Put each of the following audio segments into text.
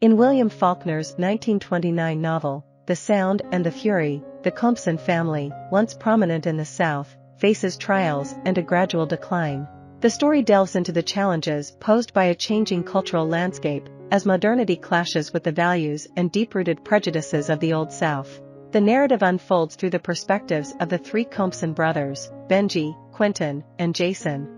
In William Faulkner's 1929 novel, The Sound and the Fury, the Compson family, once prominent in the South, faces trials and a gradual decline. The story delves into the challenges posed by a changing cultural landscape, as modernity clashes with the values and deep-rooted prejudices of the Old South. The narrative unfolds through the perspectives of the three Compson brothers, Benji, Quentin, and Jason.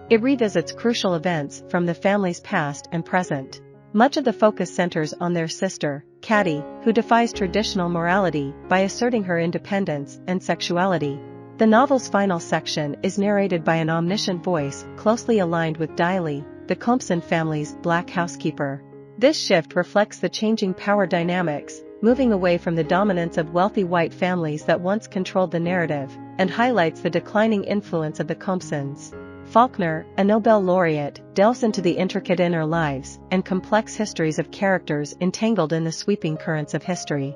It revisits crucial events from the family's past and present. Much of the focus centers on their sister, Caddy, who defies traditional morality by asserting her independence and sexuality. The novel's final section is narrated by an omniscient voice closely aligned with Diley, the Compson family's black housekeeper. This shift reflects the changing power dynamics, moving away from the dominance of wealthy white families that once controlled the narrative, and highlights the declining influence of the Compsons. Faulkner, a Nobel laureate, delves into the intricate inner lives and complex histories of characters entangled in the sweeping currents of history.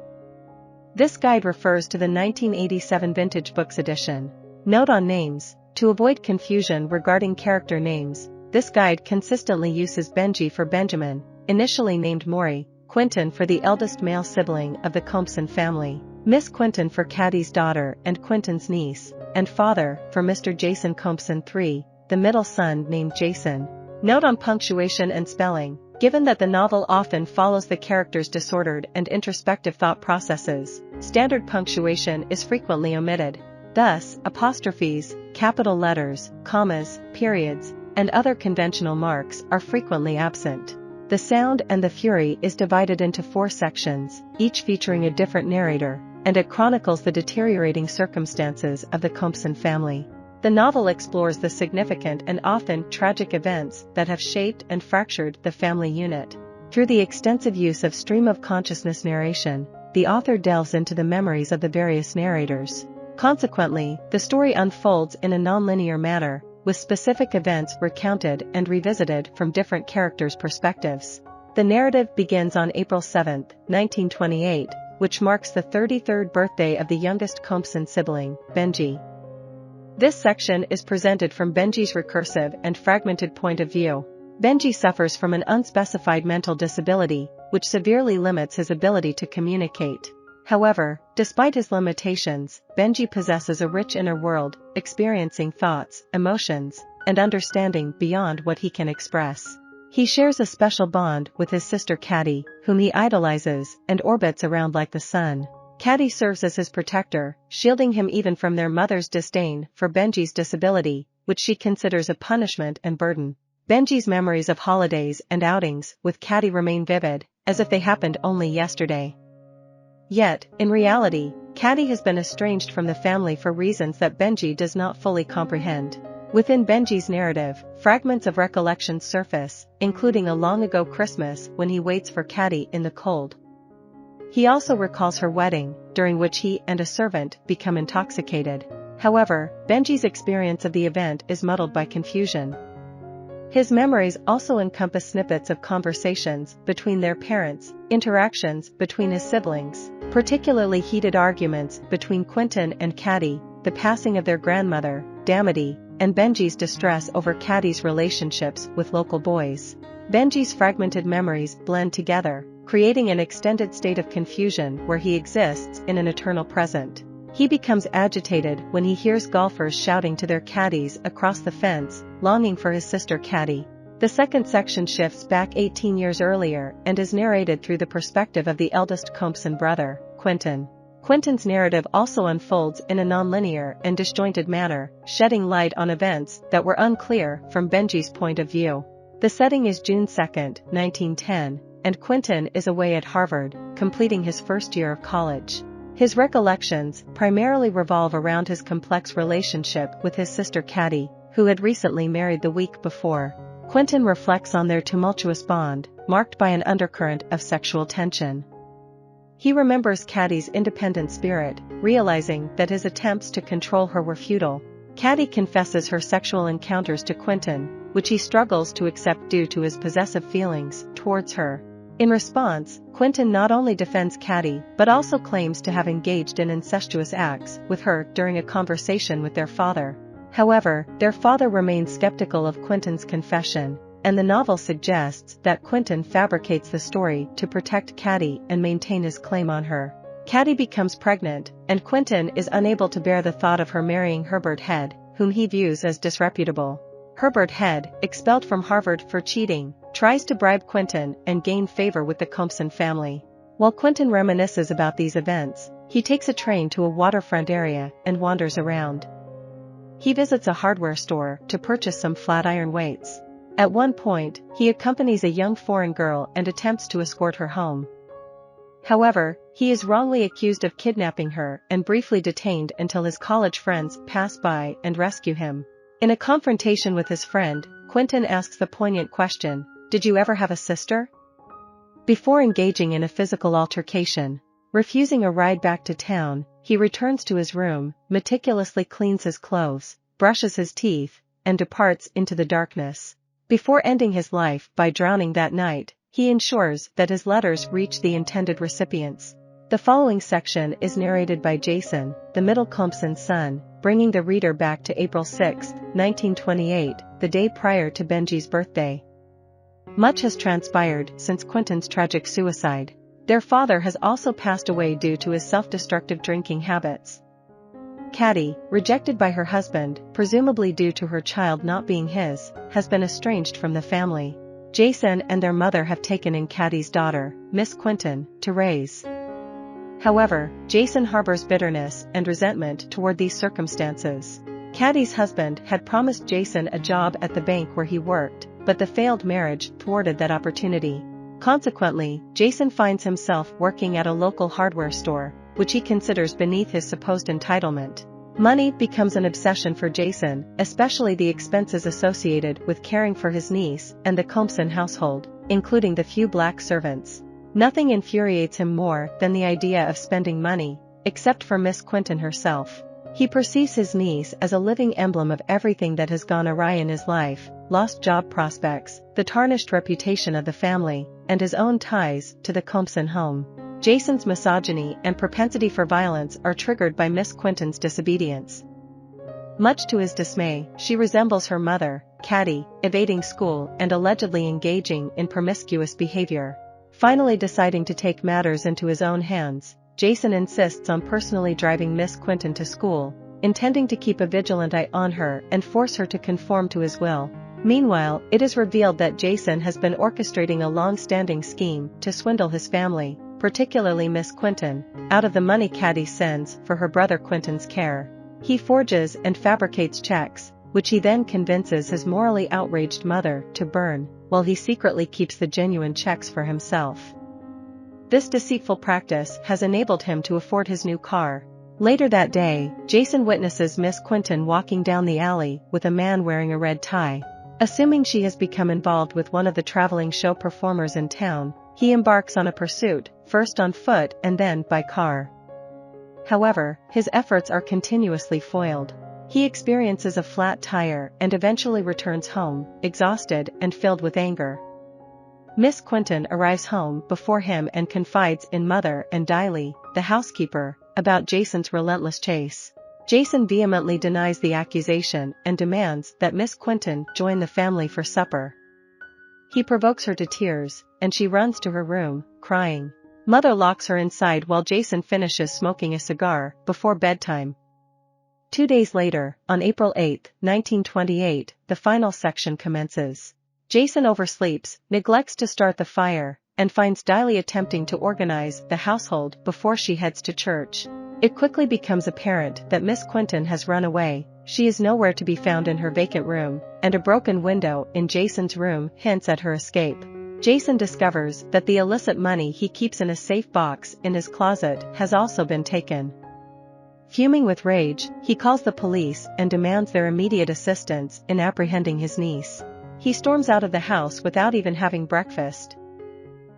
This guide refers to the 1987 Vintage Books edition. Note on names: to avoid confusion regarding character names, this guide consistently uses Benji for Benjamin, initially named Maury, Quentin for the eldest male sibling of the Compson family, Miss Quentin for Caddy's daughter and Quentin's niece, and father for Mr. Jason Compson III, the middle son named Jason. Note on punctuation and spelling: given that the novel often follows the characters' disordered and introspective thought processes, standard punctuation is frequently omitted. Thus, apostrophes, capital letters, commas, periods, and other conventional marks are frequently absent. The Sound and the Fury is divided into 4 sections, each featuring a different narrator, and it chronicles the deteriorating circumstances of the Compson family. The novel explores the significant and often tragic events that have shaped and fractured the family unit. Through the extensive use of stream-of-consciousness narration, the author delves into the memories of the various narrators. Consequently, the story unfolds in a non-linear manner, with specific events recounted and revisited from different characters' perspectives. The narrative begins on April 7, 1928, which marks the 33rd birthday of the youngest Compson sibling, Benji. This section is presented from Benji's recursive and fragmented point of view. Benji suffers from an unspecified mental disability, which severely limits his ability to communicate. However, despite his limitations, Benji possesses a rich inner world, experiencing thoughts, emotions, and understanding beyond what he can express. He shares a special bond with his sister Caddy, whom he idolizes and orbits around like the sun. Caddy serves as his protector, shielding him even from their mother's disdain for Benji's disability, which she considers a punishment and burden. Benji's memories of holidays and outings with Caddy remain vivid, as if they happened only yesterday. Yet, in reality, Caddy has been estranged from the family for reasons that Benji does not fully comprehend. Within Benji's narrative, fragments of recollections surface, including a long-ago Christmas when he waits for Caddy in the cold. He also recalls her wedding, during which he and a servant become intoxicated. However, Benji's experience of the event is muddled by confusion. His memories also encompass snippets of conversations between their parents, interactions between his siblings, particularly heated arguments between Quentin and Caddy, the passing of their grandmother, Damity, and Benji's distress over Caddy's relationships with local boys. Benji's fragmented memories blend together, creating an extended state of confusion where he exists in an eternal present. He becomes agitated when he hears golfers shouting to their caddies across the fence, longing for his sister Caddy. The second section shifts back 18 years earlier and is narrated through the perspective of the eldest Compson brother, Quentin. Quentin's narrative also unfolds in a nonlinear and disjointed manner, shedding light on events that were unclear from Benji's point of view. The setting is June 2, 1910, and Quentin is away at Harvard, completing his first year of college. His recollections primarily revolve around his complex relationship with his sister Caddy, who had recently married the week before. Quentin reflects on their tumultuous bond, marked by an undercurrent of sexual tension. He remembers Caddy's independent spirit, realizing that his attempts to control her were futile. Caddy confesses her sexual encounters to Quentin, which he struggles to accept due to his possessive feelings towards her. In response, Quentin not only defends Caddy but also claims to have engaged in incestuous acts with her during a conversation with their father. However, their father remains skeptical of Quentin's confession, and the novel suggests that Quentin fabricates the story to protect Caddy and maintain his claim on her. Caddy becomes pregnant, and Quentin is unable to bear the thought of her marrying Herbert Head, whom he views as disreputable. Herbert Head, expelled from Harvard for cheating, tries to bribe Quentin and gain favor with the Compson family. While Quentin reminisces about these events, he takes a train to a waterfront area and wanders around. He visits a hardware store to purchase some flat iron weights. At one point, he accompanies a young foreign girl and attempts to escort her home. However, he is wrongly accused of kidnapping her and briefly detained until his college friends pass by and rescue him. In a confrontation with his friend, Quentin asks the poignant question, "Did you ever have a sister?" Before engaging in a physical altercation. Refusing a ride back to town, he returns to his room, meticulously cleans his clothes, brushes his teeth, and departs into the darkness. Before ending his life by drowning that night, he ensures that his letters reach the intended recipients. The following section is narrated by Jason, the middle Compson's son, bringing the reader back to April 6, 1928, the day prior to Benji's birthday. Much has transpired since Quentin's tragic suicide. Their father has also passed away due to his self-destructive drinking habits. Caddy, rejected by her husband, presumably due to her child not being his, has been estranged from the family. Jason and their mother have taken in Caddy's daughter, Miss Quentin, to raise. However, Jason harbors bitterness and resentment toward these circumstances. Caddy's husband had promised Jason a job at the bank where he worked, but the failed marriage thwarted that opportunity. Consequently, Jason finds himself working at a local hardware store, which he considers beneath his supposed entitlement. Money becomes an obsession for Jason, especially the expenses associated with caring for his niece and the Compson household, including the few black servants. Nothing infuriates him more than the idea of spending money, except for Miss Quentin herself. He perceives his niece as a living emblem of everything that has gone awry in his life: lost job prospects, the tarnished reputation of the family, and his own ties to the Compson home. Jason's misogyny and propensity for violence are triggered by Miss Quentin's disobedience. Much to his dismay, she resembles her mother, Caddy, evading school and allegedly engaging in promiscuous behavior. Finally deciding to take matters into his own hands, Jason insists on personally driving Miss Quentin to school, intending to keep a vigilant eye on her and force her to conform to his will. Meanwhile, it is revealed that Jason has been orchestrating a long-standing scheme to swindle his family, particularly Miss Quentin, out of the money Caddy sends for her brother Quentin's care. He forges and fabricates checks, which he then convinces his morally outraged mother to burn, while he secretly keeps the genuine checks for himself. This deceitful practice has enabled him to afford his new car. Later that day, Jason witnesses Miss Quentin walking down the alley with a man wearing a red tie. Assuming she has become involved with one of the traveling show performers in town, he embarks on a pursuit, first on foot and then by car. However, his efforts are continuously foiled. He experiences a flat tire and eventually returns home, exhausted and filled with anger. Miss Quentin arrives home before him and confides in Mother and Diley, the housekeeper, about Jason's relentless chase. Jason vehemently denies the accusation and demands that Miss Quentin join the family for supper. He provokes her to tears, and she runs to her room, crying. Mother locks her inside while Jason finishes smoking a cigar before bedtime. 2 days later, on April 8, 1928, the final section commences. Jason oversleeps, neglects to start the fire, and finds Diley attempting to organize the household before she heads to church. It quickly becomes apparent that Miss Quentin has run away. She is nowhere to be found in her vacant room, and a broken window in Jason's room hints at her escape. Jason discovers that the illicit money he keeps in a safe box in his closet has also been taken. Fuming with rage, he calls the police and demands their immediate assistance in apprehending his niece. He storms out of the house without even having breakfast.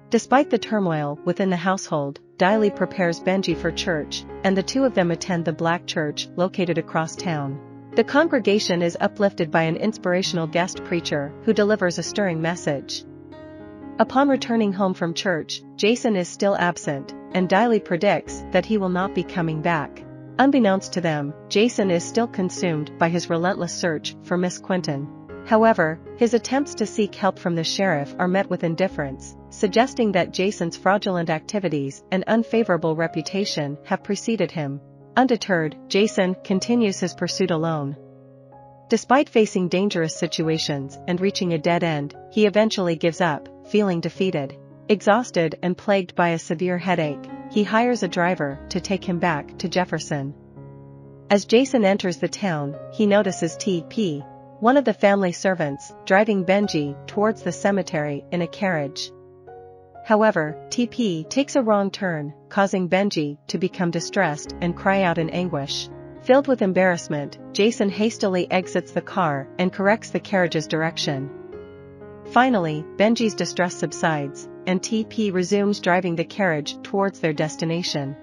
Despite the turmoil within the household, Diley prepares Benji for church, and the two of them attend the black church located across town. The congregation is uplifted by an inspirational guest preacher who delivers a stirring message. Upon returning home from church, Jason is still absent, and Diley predicts that he will not be coming back. Unbeknownst to them, Jason is still consumed by his relentless search for Miss Quentin. However, his attempts to seek help from the sheriff are met with indifference, suggesting that Jason's fraudulent activities and unfavorable reputation have preceded him. Undeterred, Jason continues his pursuit alone. Despite facing dangerous situations and reaching a dead end, he eventually gives up, feeling defeated. Exhausted and plagued by a severe headache, he hires a driver to take him back to Jefferson. As Jason enters the town, he notices T.P., one of the family servants, driving Benji towards the cemetery in a carriage. However, T.P. takes a wrong turn, causing Benji to become distressed and cry out in anguish. Filled with embarrassment, Jason hastily exits the car and corrects the carriage's direction. Finally, Benji's distress subsides, and T.P. resumes driving the carriage towards their destination.